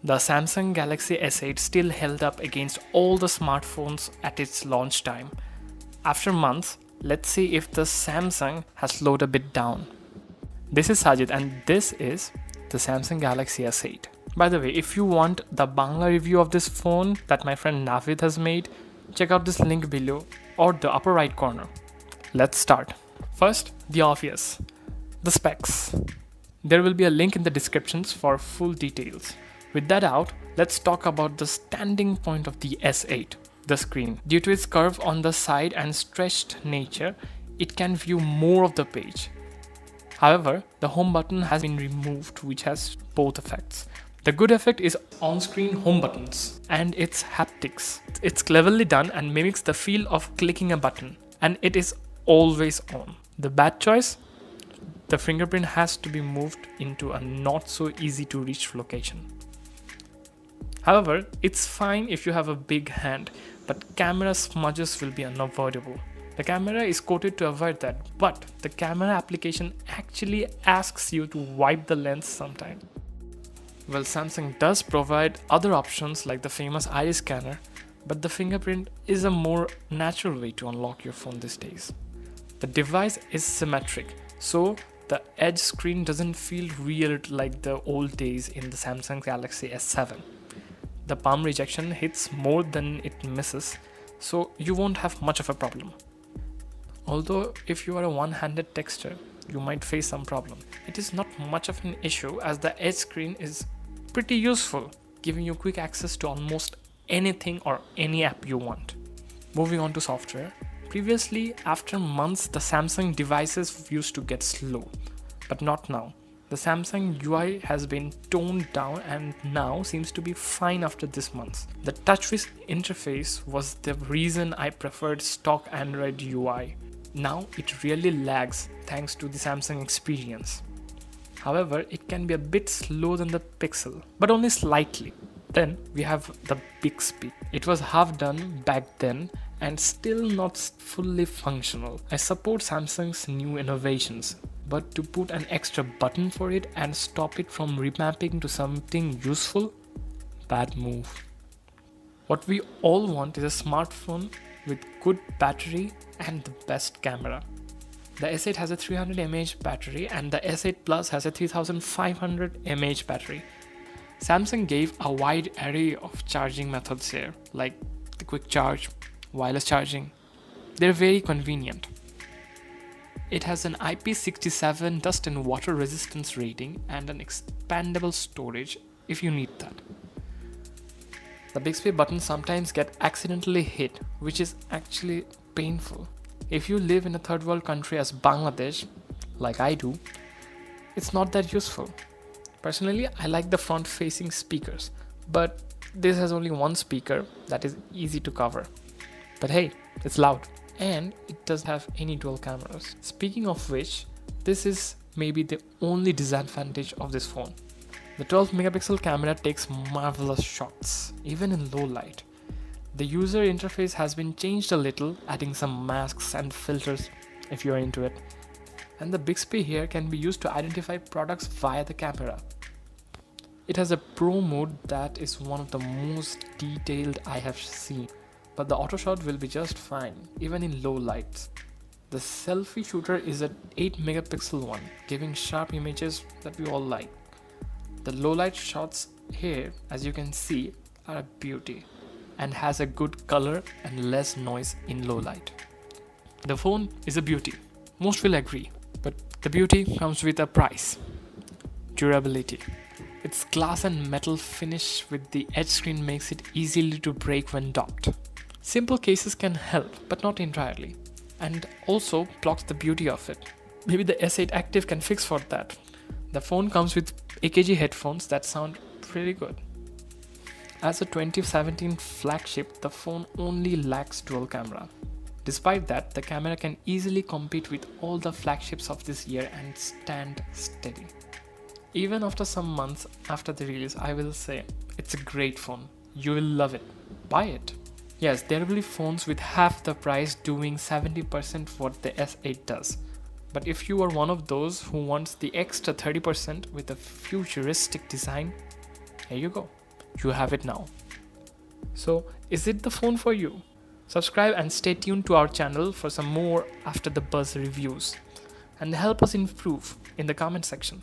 The Samsung Galaxy S8 still held up against all the smartphones at its launch time. After months, let's see if the Samsung has slowed a bit down. This is Sajid and this is the Samsung Galaxy S8. By the way, if you want the Bangla review of this phone that my friend Navid has made, check out this link below or the upper right corner. Let's start. First, the obvious, the specs. There will be a link in the descriptions for full details. With that out, let's talk about the standing point of the S8, the screen. Due to its curve on the side and stretched nature, it can view more of the page. However, the home button has been removed, which has both effects. The good effect is on-screen home buttons and its haptics. It's cleverly done and mimics the feel of clicking a button, and it is always on. The bad choice? The fingerprint has to be moved into a not so easy to reach location. However, it's fine if you have a big hand, but camera smudges will be unavoidable. The camera is coated to avoid that, but the camera application actually asks you to wipe the lens sometimes. Well, Samsung does provide other options like the famous iris scanner, but the fingerprint is a more natural way to unlock your phone these days. The device is symmetric, so the edge screen doesn't feel weird like the old days in the Samsung Galaxy S7. The palm rejection hits more than it misses, so you won't have much of a problem. Although if you are a one-handed texter, you might face some problem. It is not much of an issue as the edge screen is pretty useful, giving you quick access to almost anything or any app you want. Moving on to software. Previously, after months, the Samsung devices used to get slow, but not now. The Samsung UI has been toned down and now seems to be fine after this month. The TouchWiz interface was the reason I preferred stock Android UI. Now it really lags thanks to the Samsung experience. However, it can be a bit slow than the Pixel, but only slightly. Then we have the Bixby. It was half done back then and still not fully functional. I support Samsung's new innovations, but to put an extra button for it and stop it from remapping to something useful, bad move. What we all want is a smartphone with good battery and the best camera. The S8 has a 300 mAh battery and the S8 Plus has a 3500 mAh battery. Samsung gave a wide array of charging methods here, like the quick charge, wireless charging. They're very convenient. It has an IP67 dust and water resistance rating and an expandable storage if you need that. The Bixby buttons sometimes get accidentally hit, which is actually painful. If you live in a third world country as Bangladesh, like I do, it's not that useful. Personally, I like the front facing speakers, but this has only one speaker that is easy to cover. But hey, it's loud and it doesn't have any dual cameras. Speaking of which, this is maybe the only disadvantage of this phone. The 12 megapixel camera takes marvelous shots, even in low light. The user interface has been changed a little, adding some masks and filters if you are into it. And the Bixby here can be used to identify products via the camera. It has a pro mode that is one of the most detailed I have seen, but the auto shot will be just fine, even in low lights. The selfie shooter is an 8 megapixel one, giving sharp images that we all like. The low light shots here, as you can see, are a beauty and has a good color and less noise in low light. The phone is a beauty, most will agree, but the beauty comes with a price. Durability. Its glass and metal finish with the edge screen makes it easily to break when docked. Simple cases can help, but not entirely, and also blocks the beauty of it. Maybe the S8 Active can fix for that. The phone comes with AKG headphones that sound pretty good. As a 2017 flagship, the phone only lacks dual camera. Despite that, the camera can easily compete with all the flagships of this year and stand steady. Even after some months after the release, I will say, it's a great phone. You will love it. Buy it. Yes, there will be phones with half the price doing 70% what the S8 does. But if you are one of those who wants the extra 30% with a futuristic design, here you go. you have it now. So, is it the phone for you? Subscribe and stay tuned to our channel for some more After the Buzz reviews, and help us improve in the comment section.